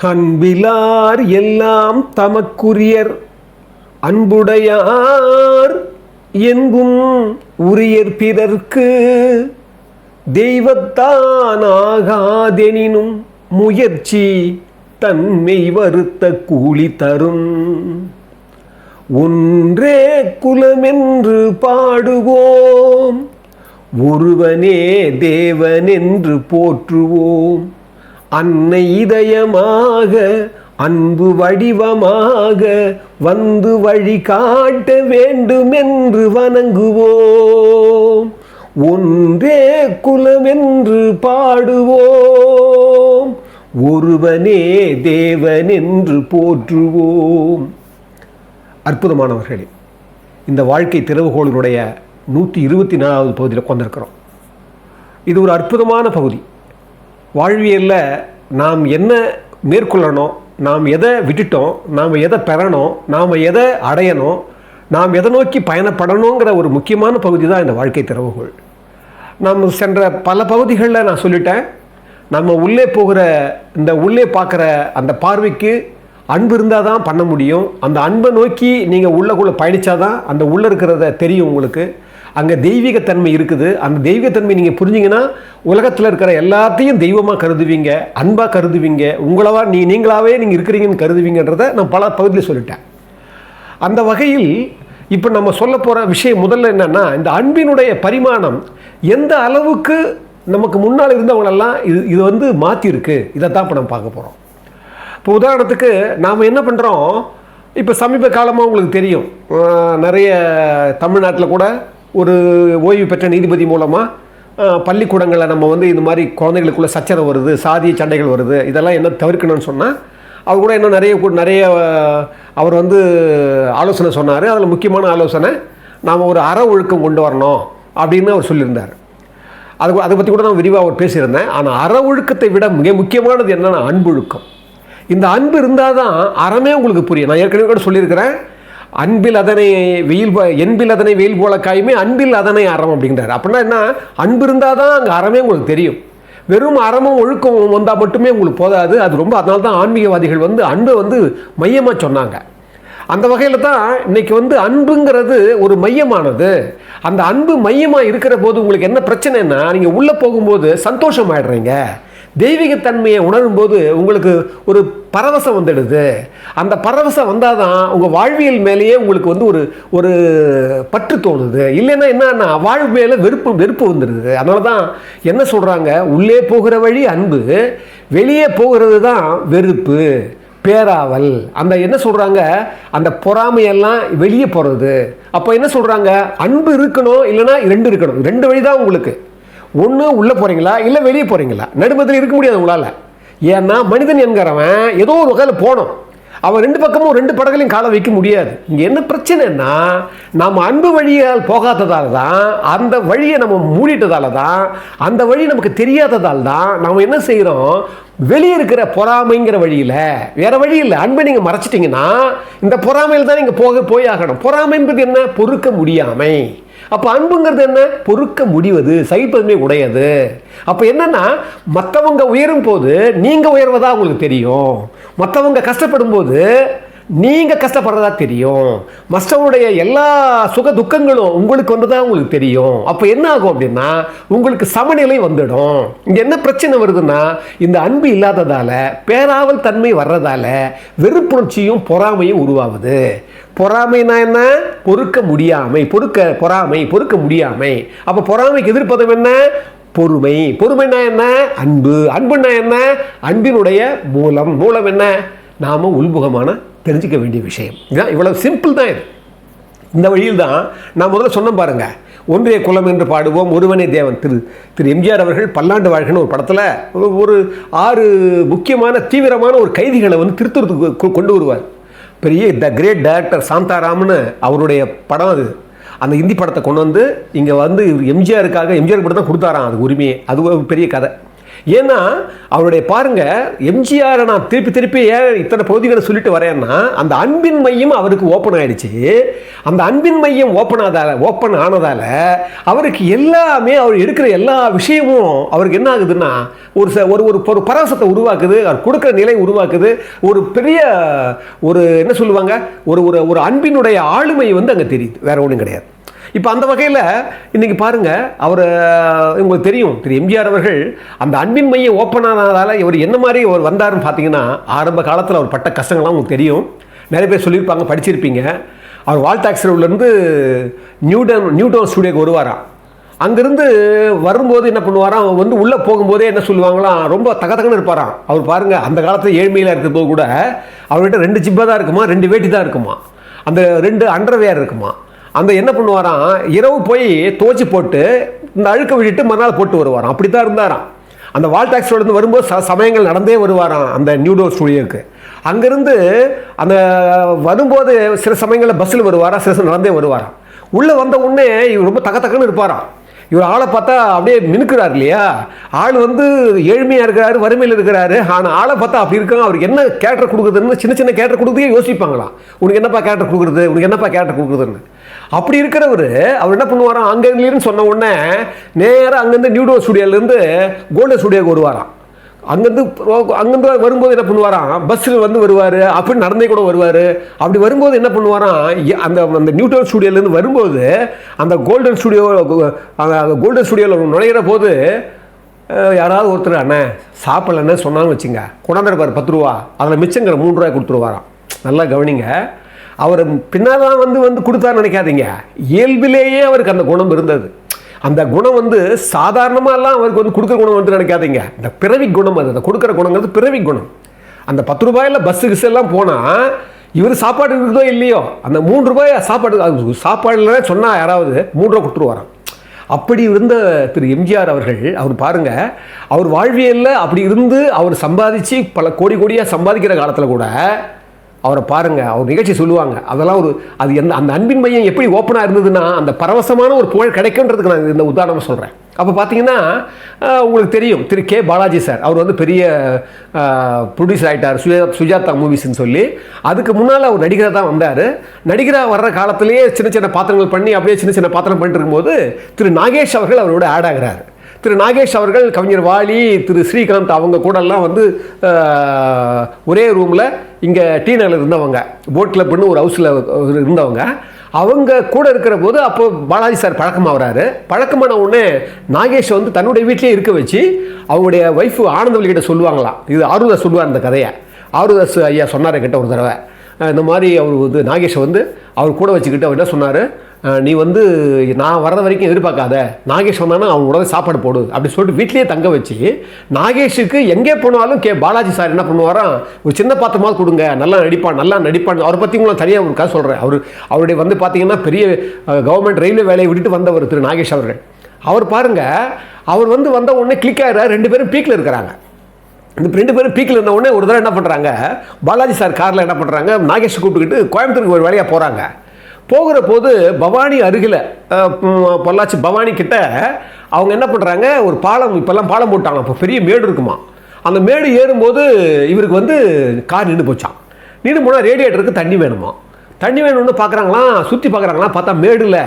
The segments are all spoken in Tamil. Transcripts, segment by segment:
அன்பிலார் எல்லாம் தமக்குரியர் அன்புடையார் என்பும் உரியர் பிறர்க்கு தெய்வத்தான் ஆகாதெனினும் முயற்சி தன்மை வருத்த கூலி தரும். ஒன்றே குலமென்று பாடுவோம், ஒருவனே தேவனென்று போற்றுவோம். அன்னை இதயமாக அன்பு வடிவமாக வந்து வழி காட்ட வேண்டுமென்று வணங்குவோம். ஒன்றே குலமென்று பாடுவோம், ஒருவனே தேவனென்று போற்றுவோம். அற்புதமானவர்களே, இந்த வாழ்க்கை திறவுகோளினுடைய 124வது பகுதியில் உட்கார்ந்திருக்கிறோம். இது ஒரு அற்புதமான பகுதி. வாழ்வியலில் நாம் என்ன மேற்கொள்ளணும், நாம் எதை விட்டுட்டோம், நாம் எதை பெறணும், நாம் எதை அடையணும், நாம் எதை நோக்கி பயணப்படணுங்கிற ஒரு முக்கியமான பகுதி தான் இந்த வாழ்க்கை திறவுகோள். நாம் சென்ற பல பகுதிகளில் நான் சொல்லிட்டேன், நம்ம உள்ளே போகிற இந்த உள்ளே பார்க்குற அந்த பார்வைக்கு அன்பு இருந்தால் தான் பண்ண முடியும். அந்த அன்பை நோக்கி நீங்கள் உள்ளக்குள்ளே பயணித்தாதான் அந்த உள்ளே இருக்கிறத தெரியும் உங்களுக்கு. அங்கே தெய்வீகத்தன்மை இருக்குது. அந்த தெய்வீகத்தன்மை நீங்கள் புரிஞ்சிங்கன்னா உலகத்தில் இருக்கிற எல்லாத்தையும் தெய்வமாக கருதுவீங்க, அன்பாக கருதுவீங்க, உங்களவா நீங்களாகவே நீங்கள் இருக்கிறீங்கன்னு கருதுவீங்கன்றதை நான் பல பகுதியில் சொல்லிட்டேன். அந்த வகையில் இப்போ நம்ம சொல்ல போகிற விஷயம் முதல்ல என்னென்னா, இந்த அன்பினுடைய பரிமாணம் எந்த அளவுக்கு நமக்கு முன்னால் இருந்தவங்களெல்லாம் இது வந்து மாற்றிருக்கு, இதைத்தான் இப்போ நம்ம பார்க்க போகிறோம். இப்போ உதாரணத்துக்கு நாம் என்ன பண்ணுறோம், இப்போ சமீப காலமாக உங்களுக்கு தெரியும், நிறைய தமிழ்நாட்டில் கூட ஒரு ஓய்வு பெற்ற நீதிபதி மூலமாக பள்ளிக்கூடங்களில் நம்ம வந்து இந்த மாதிரி குழந்தைகளுக்குள்ள சச்சரவு வருது, சாதிய சண்டைகள் வருது, இதெல்லாம் என்ன தவிர்க்கணும்னு சொன்னால் அவர் கூட இன்னும் நிறைய அவர் வந்து ஆலோசனை சொன்னார். அதில் முக்கியமான ஆலோசனை, நாம் ஒரு அற ஒழுக்கம் கொண்டு வரணும் அப்படின்னு அவர் சொல்லியிருந்தார். அதை பற்றி கூட நான் விரிவாக அவர் பேசியிருந்தேன். ஆனால் அற ஒழுக்கத்தை விட மிக முக்கியமானது என்னென்னா அன்பொழுக்கம். இந்த அன்பு இருந்தால் தான் அறமே உங்களுக்கு புரியும். நான் ஏற்கனவே கூட சொல்லியிருக்கிறேன், என்பில் அதனை வெயில் போல காயுமே, அன்பில் அதனை அறம் அப்படிங்கிறார். அப்படின்னா என்ன, அன்பு இருந்தால் தான் அங்கே அறமே உங்களுக்கு தெரியும். வெறும் அறமும் ஒழுக்கம் வந்தால் மட்டுமே உங்களுக்கு போதாது. அது ரொம்ப, அதனால தான் ஆன்மீகவாதிகள் வந்து அன்பை வந்து மையமாக சொன்னாங்க. அந்த வகையில் தான் இன்றைக்கி வந்து அன்புங்கிறது ஒரு மையமானது. அந்த அன்பு மையமாக இருக்கிற போது உங்களுக்கு என்ன பிரச்சனைன்னா, நீங்கள் உள்ளே போகும்போது சந்தோஷமாயிடுறீங்க. தெய்வீகத்தன்மையை உணரும்போது உங்களுக்கு ஒரு பரவசம் வந்துடுது. அந்த பரவசம் வந்தால் தான் உங்கள் வாழ்வியல் மேலேயே உங்களுக்கு வந்து ஒரு பற்று தோணுது. இல்லைன்னா என்னன்னா வாழ்வு மேலே வெறுப்பு வந்துடுது. அதனால தான் என்ன சொல்கிறாங்க, உள்ளே போகிற வழி அன்பு, வெளியே போகிறது தான் வெறுப்பு, பேராவல். அந்த என்ன சொல்கிறாங்க, அந்த பொறாமையெல்லாம் வெளியே போகிறது. அப்போ என்ன சொல்கிறாங்க, அன்பு இருக்கணும், இல்லைன்னா ரெண்டு இருக்கணும். ரெண்டு வழி தான் உங்களுக்கு. ஒன்று உள்ளே போகிறீங்களா, இல்லை வெளியே போகிறீங்களா. நடுமத்தில் இருக்க முடியாது உங்களால். ஏன்னா மனிதன் என்கிறவன் ஏதோ ஒரு வகையில் போகணும். அவன் ரெண்டு பக்கமும் ரெண்டு படங்களையும் காலை வைக்க முடியாது. இங்கே என்ன பிரச்சனைன்னா, நம்ம அன்பு வழியால் போகாததால் தான், அந்த வழியை நம்ம மூடிட்டதால தான், அந்த வழி நமக்கு தெரியாததால் தான் நம்ம என்ன செய்கிறோம், வெளியே இருக்கிற பொறாமைங்கிற வழியில், வேற வழி இல்லை, அன்பை நீங்கள் மறைச்சிட்டிங்கன்னா இந்த பொறாமையில் தான் நீங்கள் போய் ஆகணும். பொறாமை என்பது என்ன, பொறுக்க முடியாமை. அப்போ அன்புங்கிறது என்ன, பொறுக்க முடிவது, சகிப்பதுமே உடையது. அப்போ என்னன்னா, மற்றவங்க உயரும் போது நீங்கள் உயர்வதா உங்களுக்கு தெரியும், மற்றவங்க கஷ்டப்படும் போது நீங்கள் கஷ்டப்படுறதா தெரியும், மற்றவங்களுடைய எல்லா சுக துக்கங்களும் உங்களுக்கு வந்ததா உங்களுக்கு தெரியும். அப்போ என்ன ஆகும் அப்படின்னா, உங்களுக்கு சமநிலை வந்துடும். இங்கே என்ன பிரச்சனை வருதுன்னா, இந்த அன்பு இல்லாததால், பேராவல் தன்மை வர்றதால வெறுப்புணர்ச்சியும் பொறாமையும் உருவாகுது. பொறாமைனா என்ன, பொறுக்க முடியாமை, பொறுக்க முடியாமை. அப்போ பொறாமைக்கு எதிர்ப்பதம் என்ன, பொறுமை. பொறுமைனா என்ன, அன்புனா என்ன, அன்பினுடைய மூலம் என்ன, நாம உள்முகமான தெரிஞ்சிக்க வேண்டிய விஷயம். இதுதான், இவ்வளவு சிம்பிள் தான் இது. இந்த வழியில் தான் நான் முதல்ல சொன்னேன் பாருங்க, ஒன்றே குலம் என்று பாடுவோம், ஒருவனே தேவன். திரு எம்ஜிஆர் அவர்கள் பல்லாண்டு வாழ்க்கைன்னு ஒரு படத்தில் ஒரு 6 முக்கியமான தீவிரமான ஒரு கைதிகளை வந்து திருத்தூரத்துக்கு கொண்டு வருவார். பெரிய கிரேட் டைரக்டர் சாந்தாராம்னு அவருடைய படம் அது. அந்த ஹிந்தி படத்தை கொண்டு வந்து இங்கே வந்து எம்ஜிஆருக்கு மட்டும் தான் கொடுத்தாராம் அது உரிமையை. அது ஒரு பெரிய கதை. ஏன்னா அவருடைய பாருங்க, எம்ஜிஆரை நான் திருப்பி திருப்பி ஏன் இத்தனை பகுதிகளை சொல்லிட்டு வரேன்னா, அந்த அன்பின் மையம் அவருக்கு ஓப்பன் ஆயிடுச்சு. அந்த அன்பின் மையம் ஓப்பன் ஆனதால அவருக்கு எல்லாமே, அவர் எடுக்கிற எல்லா விஷயமும் அவருக்கு என்ன ஆகுதுன்னா ஒரு பரவசத்தை உருவாக்குது, அவர் கொடுக்குற நிலை உருவாக்குது. ஒரு பெரிய ஒரு என்ன சொல்லுவாங்க, ஒரு அன்பினுடைய ஆளுமை வந்து அங்கே தெரியுது, வேற ஒன்றும் கிடையாது. இப்போ அந்த வகையில் இன்றைக்கி பாருங்கள், அவர் உங்களுக்கு தெரியும், திரு எம்ஜிஆர் அவர்கள் அந்த அன்பின் மையம் ஓப்பன் ஆனதால் இவர் என்ன மாதிரி அவர் வந்தார்னு பார்த்தீங்கன்னா, ஆரம்ப காலத்தில் அவர் பட்ட கஷ்டங்கள்லாம் உங்களுக்கு தெரியும், நிறைய பேர் சொல்லியிருப்பாங்க, படிச்சிருப்பீங்க. அவர் வால்டாக்ஸ் ரோட்லேருந்து நியூடவுன் ஸ்டுடியோக்கு வருவாராம். அங்கேருந்து வரும்போது என்ன பண்ணுவாராம், அவர் வந்து உள்ளே போகும்போதே என்ன சொல்லுவாங்களாம், ரொம்ப தகதகன்னு இருப்பாராம். அவர் பாருங்கள், அந்த காலத்தில் ஏழ்மையில் இருக்கும்போது கூட அவர்கிட்ட 2 ஜிப்பா தான் இருக்குமா, 2 வேட்டி தான் இருக்குமா, அந்த 2 அண்டர்வேர் இருக்குமா. அந்த என்ன பண்ணுவாராம், இரவு போய் துவச்சி போட்டு இந்த அழுக்க விட்டுட்டு மறுநாள் போட்டு வருவாராம். அப்படி தான் இருந்தாராம். அந்த வால்டாக்ஸ் ரோட்லேருந்து வரும்போது சமயங்கள் நடந்தே வருவாராம் அந்த நியூடவுன் ஸ்டுடியோக்கு. அங்கேருந்து அந்த வரும்போது சில சமயங்களில் பஸ்ஸில் வருவாராம், சில நடந்தே வருவாராம். உள்ளே வந்த உடனே இவர் ரொம்ப தக்கன்னு இருப்பாராம். இவர் ஆளை பார்த்தா அப்படியே மினுக்கிறார் இல்லையா, ஆள் வந்து ஏழ்மையாக இருக்கிறாரு, வறுமையில் இருக்கிறாரு. ஆனால் ஆளை பார்த்தா அப்படி இருக்காங்க. அவருக்கு என்ன கேரக்டர் கொடுக்குறதுன்னு சின்ன சின்ன கேரக்டர் கொடுக்குறதே யோசிப்பாங்களாம். உனக்கு என்னப்பா கேரக்டர் கொடுக்குறது, உனக்கு என்னப்பா கேரக்டர் கொடுக்குறதுன்னு. அப்படி இருக்கிறவர் அவர் என்ன பண்ணுவாராம், அங்கேருந்து சொன்ன உடனே நேராக அங்கேருந்து நியூடவுன் ஸ்டுடியோலேருந்து கோல்டன் ஸ்டுடியோக்கு வருவாராம். அங்கேருந்து வரும்போது என்ன பண்ணுவாராம், பஸ்ஸில் வந்து வருவார், அப்படி நடந்தே கூட வருவார். அப்படி வரும்போது என்ன பண்ணுவாராம், அந்த நியூடவுன் ஸ்டுடியோலேருந்து வரும்போது அந்த கோல்டன் ஸ்டுடியோவில் நுழையிற போது யாராவது ஒருத்தர் அண்ணே சாப்பிடலன்னு சொன்னாலும் வச்சுங்க, கொண்டாந்துருப்பார் 10 ரூபா, அதில் மிச்சங்கிற 3 ரூபாய் கொடுத்துருவாராம். நல்லா கவனிங்க, அவர் பின்னால் தான் வந்து கொடுத்தான்னு நினைக்காதீங்க, இயல்பிலேயே அவருக்கு அந்த குணம் இருந்தது. அந்த குணம் வந்து சாதாரணமாகலாம் அவருக்கு வந்து கொடுக்குற குணம் வந்து நினைக்காதீங்க, இந்த பிறவி குணம். அது அந்த கொடுக்குற குணங்கிறது பிறவி குணம். அந்த 10 ரூபாயில் பஸ்ஸு எல்லாம் போனால் இவர் சாப்பாடு இருக்குதோ இல்லையோ, அந்த 3 ரூபாய் சாப்பாடுல சொன்னால் யாராவது 3 ரூபா கொடுத்துருவாராம். அப்படி இருந்த திரு எம்ஜிஆர் அவர்கள், அவர் பாருங்கள், அவர் வாழ்வியலில் அப்படி இருந்து அவர் சம்பாதிச்சு பல கோடியாக சம்பாதிக்கிற காலத்தில் கூட அவரை பாருங்கள், அவர் நிகழ்ச்சி சொல்லுவாங்க, அதெல்லாம் அது அந்த அன்பின் மையம் எப்படி ஓப்பனாக இருந்ததுன்னா அந்த பரவசமான ஒரு புகழ் கிடைக்குன்றதுக்கு நான் இந்த உதாரணம் சொல்கிறேன். அப்போ பார்த்தீங்கன்னா உங்களுக்கு தெரியும், திரு கே பாலாஜி சார், அவர் வந்து பெரிய ப்ரொடியூசர் ஆகிட்டார் சுஜாதா மூவிஸ்ன்னு சொல்லி. அதுக்கு முன்னால் அவர் நடிகராக தான் வந்தார். நடிகராக வர்ற காலத்திலேயே சின்ன சின்ன பாத்திரங்கள் பண்ணி அப்படியே சின்ன சின்ன பாத்திரம் பண்ணிட்டு இருக்கும்போது திரு நாகேஷ் அவர்கள் அவரோட ஆட் ஆகிறார். திரு நாகேஷ் அவர்கள் கவிஞர் வாலி, திரு ஸ்ரீகாந்த் அவங்க கூடலாம் வந்து ஒரே ரூமில் இங்கே டி நகரில் இருந்தவங்க, போட் கிளப்னு ஒரு ஹவுஸில் இருந்தவங்க. அவங்க கூட இருக்கிற போது அப்போ பாலாஜி சார் பழக்கமாகறாரு. பழக்கமான உடனே நாகேஷ் வந்து தன்னுடைய வீட்டிலே இருக்க வச்சு அவங்களுடைய ஒய்ஃபு ஆனந்தவல்லிகிட்ட சொல்லுவாங்களாம். இது ஆருதாஸ் சொல்லுவார் இந்த கதையை. ஆருதாஸ் ஐயா சொன்னார் கிட்ட ஒரு தடவை, இந்த மாதிரி அவர் வந்து நாகேஷை வந்து அவர் கூட வச்சுக்கிட்டு அவர் என்ன சொன்னார், நீ வந்து நான் வர்ற வரைக்கும் எதிர்பார்க்காத, நாகேஷ் வந்தானா அவங்க உடனே சாப்பாடு போடு அப்படி சொல்லிட்டு வீட்லேயே தங்க வச்சு, நாகேஷுக்கு எங்கே போனாலும் பாலாஜி சார் என்ன பண்ணுவாராம், ஒரு சின்ன பாத்திரமாவது கொடுங்க, நல்லா நடிப்பான். அவரை பற்றி உங்களை தனியாக ஒரு கதை சொல்கிறேன். அவருடைய வந்து பார்த்தீங்கன்னா பெரிய கவர்மெண்ட் ரயில்வே வேலையை விட்டுட்டு வந்தவர் திரு நாகேஷ் அவர்கள். அவர் பாருங்கள், அவர் வந்து வந்த உடனே கிளிக் ஆகிறார். 2 பேரும் பீக்கில் இருக்கிறாங்க. இந்த 2 பேரும் பீக்கில் இருந்த உடனே ஒரு தடவை என்ன பண்ணுறாங்க, பாலாஜி சார் காரில் என்ன பண்ணுறாங்க, நாகேஷ் கூப்பிட்டுக்கிட்டு கோயம்புத்தூருக்கு ஒரு வேலையாக போகிறாங்க. போகிற போது பவானி அருகில், பொள்ளாச்சி பவானி கிட்ட அவங்க என்ன பண்ணுறாங்க, ஒரு பாலம், இப்போல்லாம் பாலம் போட்டாங்க, இப்போ பெரிய மேடு இருக்குமா. அந்த மேடு ஏறும்போது இவருக்கு வந்து கார் நின்று போச்சான். நின்று போனால் ரேடியேட்டருக்கு தண்ணி வேணுமா. தண்ணி வேணும்னு பார்க்குறாங்களாம், சுற்றி பார்க்குறாங்களாம். பார்த்தா மேடில்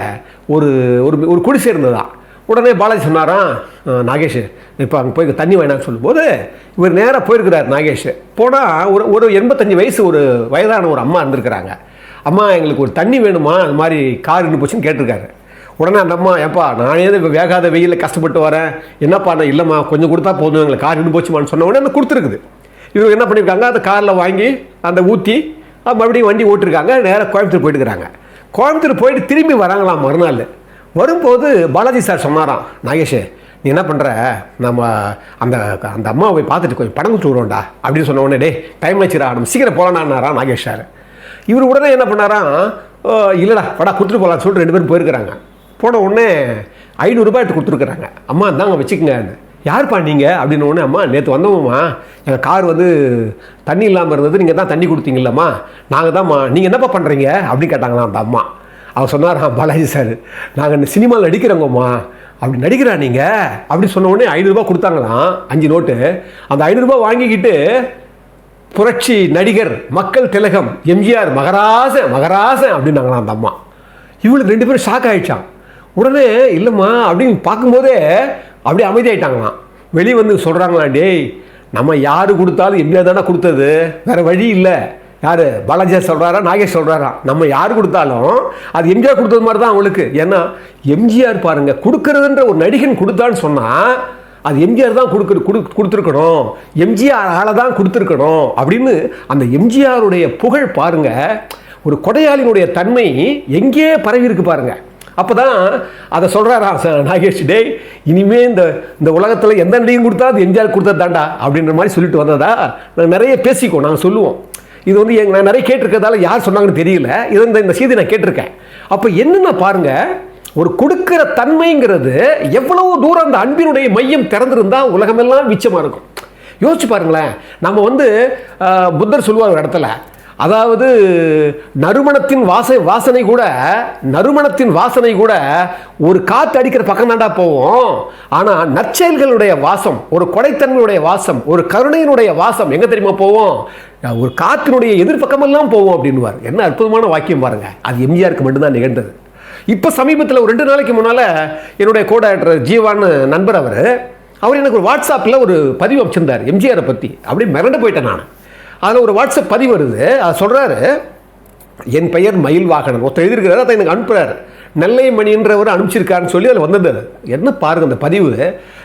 ஒரு குடிசை இருந்ததா. உடனே பாலாஜி சொன்னாராம், நாகேஷ் இப்போ அங்கே போய் தண்ணி வேணான்னு சொல்லும்போது இவர் நேராக போயிருக்கிறார். நாகேஷ் போனால் ஒரு 85 வயசு ஒரு வயதான ஒரு அம்மா இருந்திருக்கிறாங்க. அம்மா எங்களுக்கு ஒரு தண்ணி வேணுமா, அது மாதிரி கார் நின்று போச்சுன்னு கேட்டிருக்காரு. உடனே அந்த அம்மா, ஏப்பா நானே வேகாத வெயிலில் கஷ்டப்பட்டு வரேன், என்னப்பா நான் இல்லைம்மா கொஞ்சம் கொடுத்தா போதும், எங்களுக்கு கார் நின்று போச்சுமான்னு சொன்ன உடனே அந்த கொடுத்துருக்குது. இவங்க என்ன பண்ணியிருக்காங்க, அந்த காரில் வாங்கி அந்த ஊற்றி மறுபடியும் வண்டி ஓட்டிருக்காங்க. நேராக கோயம்புத்தூர் போயிட்டுருக்காங்க. கோயம்புத்தூர் போயிட்டு திரும்பி வராங்களாம். மறுநாள் வரும்போது பாலாஜி சார் சொன்னாராம், நாகேஷ் நீ என்ன பண்ணுற, நம்ம அந்த அந்த அம்மாவை போய் பார்த்துட்டு கொஞ்சம் படம் கொடுத்து விடுவோம்டா அப்படின்னு சொன்ன உடனே, டே டைம் வச்சுரா நம்ம சீக்கிரம் போகலான்னாரா நாகேஷ் சார். இவர் உடனே என்ன பண்ணாராம், இல்லைடா வடா கொடுத்துட்டு போகலான்னு சொல்லிட்டு 2 பேரும் போயிருக்கிறாங்க. போன உடனே 500 ரூபாய் எடுத்து கொடுத்துருக்குறாங்க. அம்மா தாங்க வச்சுக்கோங்க. யாருப்பா நீங்கள் அப்படின்னு உடனே, அம்மா நேற்று வந்தோம்மா, எங்கள் கார் வந்து தண்ணி இல்லாமல் இருந்தது, நீங்கள் தான் தண்ணி கொடுத்தீங்களம்மா, நாங்கள் தான்மா, நீங்கள் என்னப்பா பண்ணுறீங்க அப்படின்னு கேட்டாங்களாம் அந்த அம்மா. அவர் சொன்னாராம் பாலாஜி சார், நாங்கள் இந்த சினிமாவில் நடிக்கிறோங்கம்மா, அப்படி நடிக்கிறா நீங்கள் அப்படி சொன்ன உடனே 500 ரூபாய் கொடுத்தாங்களாம், 5 நோட்டு. அந்த 500 ரூபாய் வாங்கிக்கிட்டு புரட்சி நடிகர் மக்கள் திலகம் எம்ஜிஆர் மகராசன் மகராசன் அப்படின்னாங்களாம் அந்த அம்மா. இவளுக்கு 2 பேரும் ஷாக் ஆகிடுச்சான். உடனே இல்லைம்மா அப்படின்னு பார்க்கும்போதே அப்படியே அமைதியாயிட்டாங்களாம். வெளியே வந்து சொல்கிறாங்களாம், டேய் நம்ம யார் கொடுத்தாலும் எம்ஜிஆர் தானே கொடுத்தது, வேறு வழி இல்லை. யார் பாலாஜியா சொல்கிறாரா நாகேஷ் சொல்கிறாரா, நம்ம யார் கொடுத்தாலும் அது எம்ஜிஆர் கொடுத்தது மாதிரி தான் அவங்களுக்கு. ஏன்னா எம்ஜிஆர் பாருங்கள், கொடுக்கறதுன்ற ஒரு நடிகன் கொடுத்தான்னு சொன்னால் அது எம்ஜிஆர் தான் கொடுத்துருக்கணும், எம்ஜிஆர் ஆளை தான் கொடுத்துருக்கணும் அப்படின்னு அந்த எம்ஜிஆருடைய புகழ் பாருங்கள், ஒரு கொடையாளினுடைய தன்மை எங்கே பரவி இருக்கு பாருங்க. அப்போ தான் அதை சொல்கிறாராம் நாகேஷ், டே இனிமே இந்த உலகத்தில் எந்த நடிகையும் கொடுத்தா அது எம்ஜிஆர் கொடுத்தது தாண்டா அப்படின்ற மாதிரி சொல்லிட்டு வந்ததா நாங்கள் நிறைய பேசிக்கோ நாங்கள் சொல்லுவோம். இது வந்து நான் நிறைய கேட்டிருக்கிறதால யார் சொன்னாங்கன்னு தெரியல, இது இந்த செய்தி நான் கேட்டிருக்கேன். அப்போ என்னென்ன பாருங்கள், ஒரு கொடுக்கிற தன்மைங்கிறது எவ்வளவு தூரம் அந்த அன்பினுடைய மையம் திறந்திருந்தால் உலகமெல்லாம் மிச்சமாக இருக்கும். யோசிச்சு பாருங்களேன். நம்ம வந்து புத்தர் சொல்லுவார் ஒரு இடத்துல, அதாவது நறுமணத்தின் வாசனை கூட ஒரு காற்று அடிக்கிற பக்கம் தாண்டா போவோம். ஆனால் நற்செயல்களுடைய வாசம், ஒரு கொடைத்தன்மையுடைய வாசம், ஒரு கருணையினுடைய வாசம் எங்கே தெரியுமா போவோம்? ஒரு காற்றினுடைய எதிர்பக்கமெல்லாம் போவோம் அப்படின்வார். என்ன அற்புதமான வாக்கியம் பாருங்க. அது எம்ஜிஆருக்கு மட்டும்தான் நிகழ்ந்தது. இப்போ சமீபத்தில் ஒரு 2 நாளைக்கு முன்னால் என்னுடைய கோஆர்டினேட்டர் ஜீவான்னு நண்பர் அவர் எனக்கு ஒரு வாட்ஸ்அப்பில் ஒரு பதிவு அமைச்சிருந்தார் எம்ஜிஆரை பற்றி. அப்படி மிரண்டு போயிட்டேன் நான். அதில் ஒரு வாட்ஸ்அப் பதிவு வருது. அதை சொல்கிறாரு, என் பெயர் மயில் வாகனன் ஒருத்தர் எழுதியிருக்கிறாரு, அதை எனக்கு அனுப்புகிறார். நெல்லை மணின்றவர் அனுப்பிச்சிருக்காருன்னு சொல்லி அதில் வந்தது. என்ன பாருங்கள் அந்த பதிவு.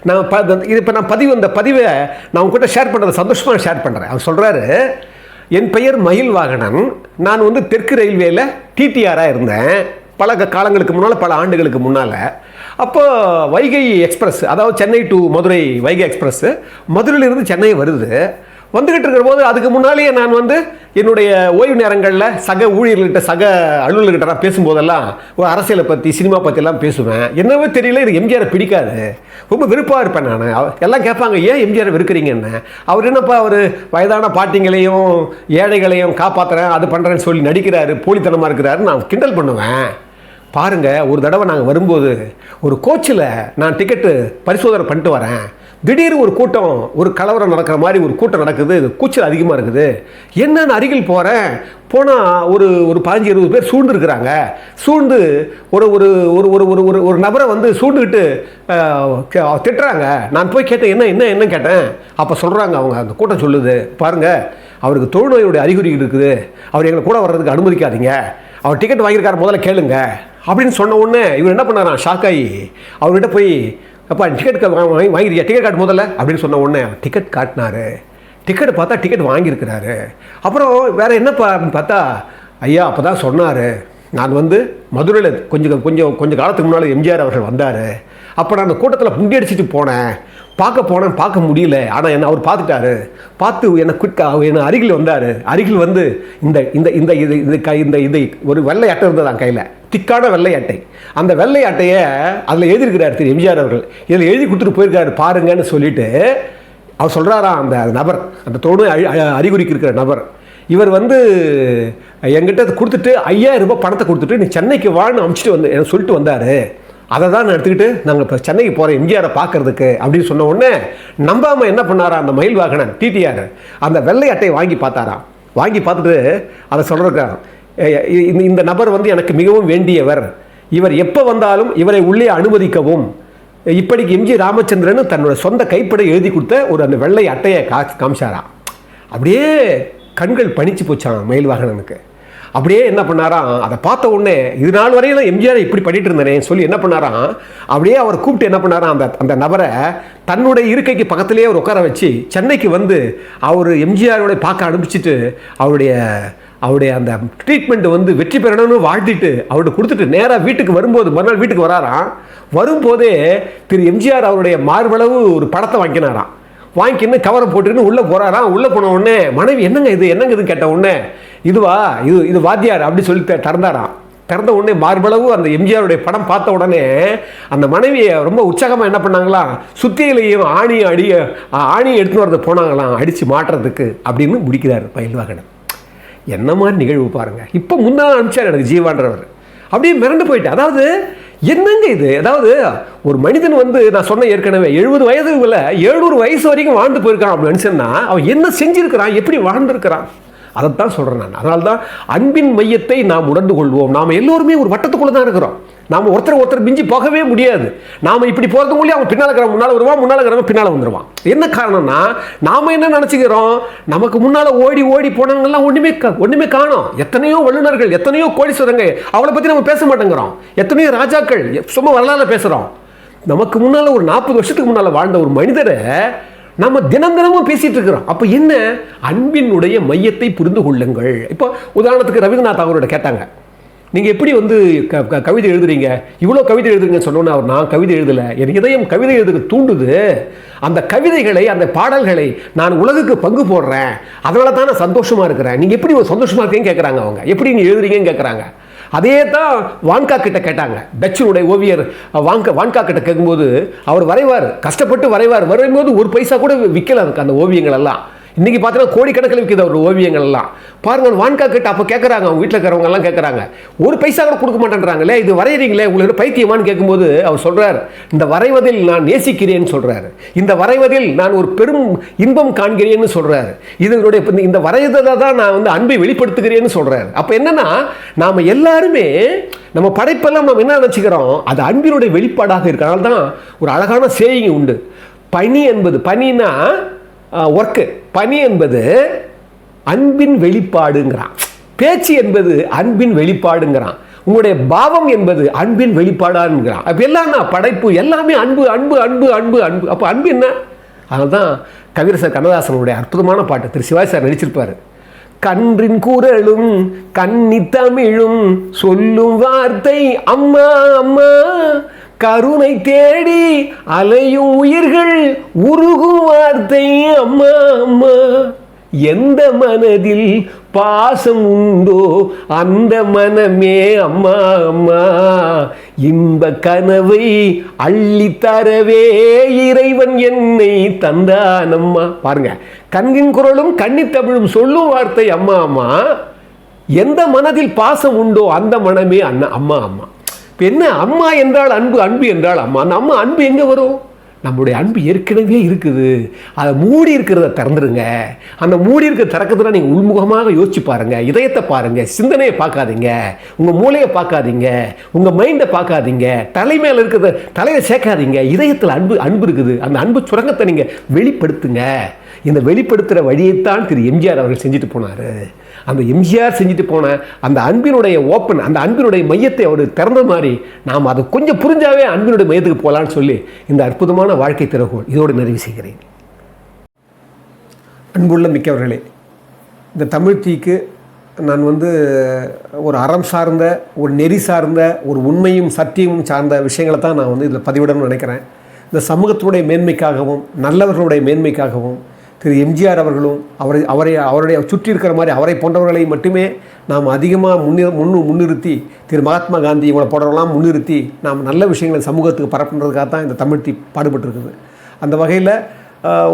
நான் இந்த பதிவை நான் உங்ககிட்ட ஷேர் பண்ணுறது சந்தோஷமாக ஷேர் பண்ணுறேன். அவர் சொல்கிறாரு, என் பெயர் மயில் வாகனன், நான் வந்து தெற்கு ரயில்வேயில் டிடிஆராக இருந்தேன் பல காலங்களுக்கு முன்னால், பல ஆண்டுகளுக்கு முன்னால். அப்போ வைகை எக்ஸ்பிரஸ், அதாவது சென்னை டு மதுரை வைகை எக்ஸ்பிரஸ் மதுரையிலிருந்து சென்னை வருது. வந்துக்கிட்டு இருக்கிற போது அதுக்கு முன்னாலேயே நான் வந்து என்னுடைய ஓய்வு நேரங்களில் சக ஊழியர்கள்கிட்ட சக அலுவலர்கிட்ட நான் பேசும்போதெல்லாம் ஒரு அரசியலை பற்றி சினிமா பற்றிலாம் பேசுவேன். என்னவே தெரியல, இது எம்ஜிஆரை பிடிக்காது, ரொம்ப விருப்பமாக இருப்பேன் நான். எல்லாம் கேட்பாங்க, ஏன் எம்ஜிஆரை வெறுக்கிறீங்கன்னு. அவர் என்னப்பா அவர் வயதான பாட்டிங்களையும் ஏழைகளையும் காப்பாற்றுறேன் அது பண்ணுறேன்னு சொல்லி நடிக்கிறாரு, போலித்தனமாக இருக்கிறாரு, நான் கிண்டல் பண்ணுவேன். பாருங்கள், ஒரு தடவை நாங்கள் வரும்போது ஒரு கோச்சில் நான் டிக்கெட்டு பரிசோதனை பண்ணிட்டு வரேன். திடீர்னு ஒரு கூட்டம், ஒரு கலவரம் நடக்கிற மாதிரி ஒரு கூட்டம் நடக்குது, கூச்சல் அதிகமாக இருக்குது. என்னன்னு அருகில் போகிறேன், போனால் ஒரு 15-20 பேர் சூழ்ந்துருக்குறாங்க. சூழ்ந்து ஒரு ஒரு ஒரு ஒரு ஒரு ஒரு நபரை வந்து சூழ்ந்துக்கிட்டு திட்டுறாங்க. நான் போய் கேட்டேன், என்ன கேட்டேன். அப்போ சொல்கிறாங்க, அவங்க அந்த கூட்டம் சொல்லுது, பாருங்கள் அவருக்கு தொழுநோயுடைய அறிகுறி இருக்குது, அவர் எங்களை கூட வர்றதுக்கு அனுமதிக்காதீங்க, அவர் டிக்கெட் வாங்கியிருக்காரு, முதல்ல கேளுங்க அப்படின்னு சொன்ன உடனே இவர் என்ன பண்ணாரான், ஷாக் ஆகி அவர்கிட்ட போய், அப்பா டிக்கெட் வாங்கிருக்கியா, டிக்கெட் காட்டு முதல்ல அப்படின்னு சொன்ன உடனே டிக்கெட் காட்டினாரு. டிக்கெட் பார்த்தா டிக்கெட் வாங்கியிருக்கிறாரு. அப்புறம் வேறு என்னப்பா அப்படின்னு பார்த்தா, ஐயா அப்போ தான் சொன்னார், நான் வந்து மதுரையில் கொஞ்சம் காலத்துக்கு முன்னால் எம்ஜிஆர் அவர்கள் வந்தார், அப்போ நான் அந்த கூட்டத்தில் புண்டி அடிச்சுட்டு போனேன், பார்க்க முடியல, ஆனால் என்ன அவர் பார்த்துட்டாரு, பார்த்து என்னை அருகில் வந்தார். அருகில் வந்து இந்த ஒரு வெள்ளை அட்டை இருந்ததான் கையில், திக்கான வெள்ளை அட்டை. அந்த வெள்ளை அட்டையை அதில் எழுதியிருக்கிறார் திரு எம்ஜிஆர் அவர்கள், இதில் எழுதி கொடுத்துட்டு போயிருக்காரு பாருங்கன்னு சொல்லிட்டு அவர் சொல்கிறாராம். அந்த நபர், அந்த தொழு அறிகுறிக்கு இருக்கிற நபர், இவர் வந்து என்கிட்ட கொடுத்துட்டு 5000 ரூபாய் பணத்தை கொடுத்துட்டு நீ சென்னைக்கு வான்னு அனுப்பிச்சிட்டு வந்து எனக்கு சொல்லிட்டு வந்தார். அதை தான் நான் எடுத்துக்கிட்டு நாங்கள் இப்போ சென்னைக்கு போகிறோம் எம்ஜிஆரை பார்க்கறதுக்கு அப்படின்னு சொன்ன உடனே நம்பாமல் என்ன பண்ணாரா அந்த மயில் வாகனன் டிடிஆர் அந்த வெள்ளை அட்டையை வாங்கி பார்த்தாராம். வாங்கி பார்த்துட்டு அதை சொல்கிறாராம், இந்த நபர் வந்து எனக்கு மிகவும் வேண்டியவர், இவர் எப்போ வந்தாலும் இவரை உள்ளே அனுமதிக்கவும், இப்படிக்கு எம்ஜி ராமச்சந்திரன் தன்னோட சொந்த கைப்பட எழுதி கொடுத்த ஒரு அந்த வெள்ளை அட்டையை காமிச்சாராம். அப்படியே கண்கள் பணிச்சு போச்சான் மயில் வாகனனுக்கு. அப்படியே என்ன பண்ணாராம், அதை பார்த்த உடனே இது நாள் வரையிலும் எம்ஜிஆரை இப்படி பண்ணிட்டு இருந்தேனே சொல்லி என்ன பண்ணாராம், அப்படியே அவர் கூப்பிட்டு என்ன பண்ணாராம், அந்த நபரை தன்னுடைய இருக்கைக்கு பக்கத்திலேயே அவர் உட்கார வச்சு சென்னைக்கு வந்து அவர் எம்ஜிஆரோட பார்க்க அனுப்பிச்சிட்டு அவருடைய அந்த ட்ரீட்மெண்ட் வந்து வெற்றி பெறணும்னு வாழ்த்திட்டு அவர்கிட்ட கொடுத்துட்டு நேராக வீட்டுக்கு வரும்போது மறுநாள் வீட்டுக்கு வராராம். வரும்போதே திரு எம்ஜிஆர் அவருடைய மார்பளவு ஒரு படத்தை வாங்கினாராம். வாங்கிக்கின்னு கவரை போட்டுக்கின்னு உள்ளே போகிறாராம். உள்ளே போன உடனே மனைவி என்னங்க இதுன்னு கேட்ட உடனே இது வாத்தியார் அப்படி சொல்லி திறந்தாராம். திறந்த உடனே மார்பளவு அந்த எம்ஜிஆருடைய படம் பார்த்த உடனே அந்த மனைவியை ரொம்ப உற்சாகமாக என்ன பண்ணாங்களாம், சுத்தியிலையும் ஆணி எடுத்துன்னு வரது போனாங்களாம் அடித்து மாட்டுறதுக்கு அப்படின்னு முடிக்கிறார் மயில் வாகனன். என்ன மாதிரி நிகழ்வு பாருங்கள். இப்போ முன்னால் அனுப்பிச்சார் எனக்கு ஜீவான்றவர். அப்படியே மிரண்டு போயிட்டேன். அதாவது என்னங்க இது? அதாவது ஒரு மனிதன் வந்து நான் சொன்ன ஏற்கனவே 70 வயது இல்லை 700 வயசு வரைக்கும் வாழ்ந்து போயிருக்கான் அப்படின்னு நினச்சேன்னா அவன் என்ன செஞ்சிருக்கிறான், எப்படி வாழ்ந்திருக்கிறான், அதைத்தான் சொல்கிறேன் நான். அதனால தான் அன்பின் மையத்தை நாம் உணர்ந்து கொள்வோம். நாம் எல்லோருமே ஒரு வட்டத்துக்குள்ளே தான் இருக்கிறோம். நாம் ஒருத்தர் மிஞ்சி போகவே முடியாது. நாம் இப்படி போகிறது மூலியம் அவன் பின்னால் இருக்கிறவன் முன்னால் வருவான், முன்னால் இருக்கிறவன் பின்னால் வந்துடுவான். என்ன காரணம்னா நாம் என்ன நினச்சிக்கிறோம், நமக்கு முன்னால் ஓடி போனவங்கெல்லாம் ஒன்றுமே காணோம். எத்தனையோ வல்லுநர்கள், எத்தனையோ கோடீஸ்வரங்க, அவளை பற்றி நம்ம பேச மாட்டேங்கிறோம். எத்தனையோ ராஜாக்கள் சும்மா வரலாறு பேசுகிறோம். நமக்கு முன்னால் ஒரு 40 வருஷத்துக்கு முன்னால் வாழ்ந்த ஒரு மனிதரை நம்ம தினமும் பேசிட்டு இருக்கிறோம். அப்போ என்ன, அன்பினுடைய மையத்தை புரிந்து கொள்ளுங்கள். இப்போ உதாரணத்துக்கு ரவீந்திரநாத் அவரோட கேட்டாங்க, நீங்கள் எப்படி வந்து கவிதை எழுதுறீங்க, இவ்வளோ கவிதை எழுதுறீங்கன்னு சொன்னோன்னே அவர், நான் கவிதை எழுதலை, என் இதயம் கவிதை எழுதுக்கு தூண்டுது, அந்த கவிதைகளை அந்த பாடல்களை நான் உலகுக்கு பங்கு போடுறேன், அதனால தான் நான் சந்தோஷமாக இருக்கிறேன். நீங்கள் எப்படி சந்தோஷமாக இருக்கீங்கன்னு கேட்குறாங்க. அவங்க எப்படி நீங்கள் எழுதுறீங்கன்னு கேட்குறாங்க. அதே தான் வான்கா கிட்ட கேட்டாங்க. டச்சுடைய ஓவியர் வான்கா கிட்ட கேட்கும்போது அவர் வரைவார், கஷ்டப்பட்டு வரையும்போது ஒரு பைசா கூட விற்கல அதுக்கு அந்த ஓவியங்கள் எல்லாம். இன்றைக்கி பார்த்தீங்கன்னா கோடிக்கணக்கில் விற்கிது அவர் ஓவியங்கள் எல்லாம். பாருங்கள், வான்கா கிட்ட அப்போ கேட்குறாங்க, அவங்க வீட்டில் இருக்கிறவங்க எல்லாம் கேட்குறாங்க, ஒரு பைசா கூட கொடுக்க மாட்டேன்றாங்களே, இது வரைகிறீங்களே உங்களுக்கு பைத்தியமானு கேட்கும்போது அவர் சொல்கிறார், இந்த வரைவதில் நான் நேசிக்கிறேன்னு சொல்கிறாரு, இந்த வரைவதில் நான் ஒரு பெரும் இன்பம் காண்கிறேன்னு சொல்கிறாரு, இதனுடைய இந்த வரைவதில் தான் நான் வந்து அன்பை வெளிப்படுத்துகிறேன்னு சொல்கிறாரு. அப்போ என்னன்னா, நாம் எல்லாருமே நம்ம படைப்பெல்லாம் நம்ம என்ன நினச்சிக்கிறோம், அது அன்பினுடைய வெளிப்பாடாக இருக்கிறனால தான் ஒரு அழகான சேயிங் உண்டு. பனி என்பது, பனின்னா ஒர்க்கு, பனி என்பது அன்பின் வெளிப்பாடுங்கிறான். பேச்சு என்பது அன்பின் வெளிப்பாடுங்கிறான். உங்களுடைய பாவம் என்பது அன்பின் வெளிப்பாடான்ங்கிறான். அப்போ எல்லாம் படைப்பு எல்லாமே அன்பு அன்பு அன்பு அன்பு அன்பு. அப்போ அன்பு என்ன? அதனால தான் கவிரசர் கண்ணதாசனுடைய அற்புதமான பாட்டு திரு சிவாஜி சார் நடிச்சிருப்பார். கன்றின் குரலும் கன்னி தமிழும் சொல்லும் வார்த்தை அம்மா அம்மா, கருணை தேடி அலையும் உயிர்கள் உருகும் வார்த்தை அம்மா அம்மா, எந்த மனதில் பாசம் உண்டோ அந்த மனமே அம்மா அம்மா, இன்ப கனவை அள்ளி தரவே இறைவன் என்னை தந்தானம்மா. பாருங்க, கண்ணின் குரலும் கன்னித்தமிழும் சொல்லும் வார்த்தை அம்மா அம்மா, எந்த மனதில் பாசம் உண்டோ அந்த மனமே அம்மா அம்மா. இப்போ என்ன, அம்மா என்றால் அன்பு, அன்பு என்றால் அம்மா. அந்த அம்மா அன்பு எங்கே வரும்? நம்முடைய அன்பு ஏற்கனவே இருக்குது, அதை மூடி இருக்கிறத திறந்துருங்க. அந்த மூடி இருக்கிற திறக்கிறதுனா நீங்கள் உள்முகமாக யோசிச்சு பாருங்கள், இதயத்தை பாருங்கள், சிந்தனையை பார்க்காதீங்க, உங்கள் மூளையை பார்க்காதீங்க, உங்கள் மைண்டை பார்க்காதீங்க, தலைமையில் இருக்கிறத தலையை சேர்க்காதீங்க. இதயத்தில் அன்பு இருக்குது. அந்த அன்பு சுரங்கத்தை நீங்கள் வெளிப்படுத்துங்க. இந்த வெளிப்படுத்துகிற வழியைத்தான் திரு எம்ஜிஆர் அவர்கள் செஞ்சுட்டு போனார். அந்த எம்ஜிஆர் செஞ்சுட்டு போன அந்த அன்பினுடைய ஓப்பன், அந்த அன்பினுடைய மையத்தை அவர் திறந்த மாதிரி நாம் அதை கொஞ்சம் புரிஞ்சாவே அன்பினுடைய மையத்துக்கு போகலான்னு சொல்லி இந்த அற்புதமான வாழ்க்கை திறவுகோல் இதோடு நிறைவு செய்கிறேன். அன்புள்ள மிக்கவர்களே, இந்த தமிழ் தீக்கு நான் வந்து ஒரு அறம் சார்ந்த, ஒரு நெறி சார்ந்த, ஒரு உண்மையும் சத்தியமும் சார்ந்த விஷயங்களை தான் நான் வந்து இதில் பதிவிடணும்னு நினைக்கிறேன். இந்த சமூகத்தினுடைய மேன்மைக்காகவும் நல்லவர்களுடைய மேன்மைக்காகவும் திரு எம்ஜிஆர் அவர்களும் அவருடைய சுற்றி இருக்கிற மாதிரி அவரை போன்றவர்களை மட்டுமே நாம் அதிகமாக முன்னிறுத்தி, திரு மகாத்மா காந்தி இவங்களை போன்றவர்களாம் முன்னிறுத்தி நாம் நல்ல விஷயங்களை சமூகத்துக்கு பரப்புன்றதுக்காக தான் இந்த தமிழ் தீ பாடுபட்டுருக்குது. அந்த வகையில்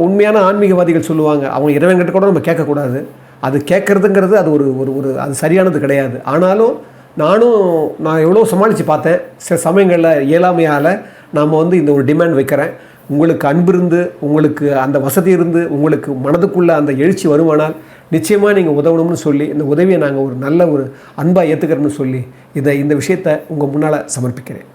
உண்மையான ஆன்மீகவாதிகள் சொல்லுவாங்க, அவங்க இறைவன்கிட்ட கூட நம்ம கேட்கக்கூடாது, அது கேட்குறதுங்கிறது அது ஒரு அது சரியானது கிடையாது. ஆனாலும் நான் எவ்வளோ சமாளித்து பார்த்தேன். சில சமயங்களில் இயலாமையால் நாம் வந்து இந்த ஒரு டிமாண்ட் வைக்கிறேன். உங்களுக்கு அன்பு இருந்து, உங்களுக்கு அந்த வசதி இருந்து, உங்களுக்கு மனதுக்குள்ளே அந்த எழுச்சி வருமானால் நிச்சயமாக நீங்கள் உதவணும்னு சொல்லி இந்த உதவியை நாங்கள் ஒரு நல்ல ஒரு அன்பாக ஏற்றுக்கிறேன்னு சொல்லி இந்த விஷயத்தை உங்கள் முன்னால் சமர்ப்பிக்கிறேன்.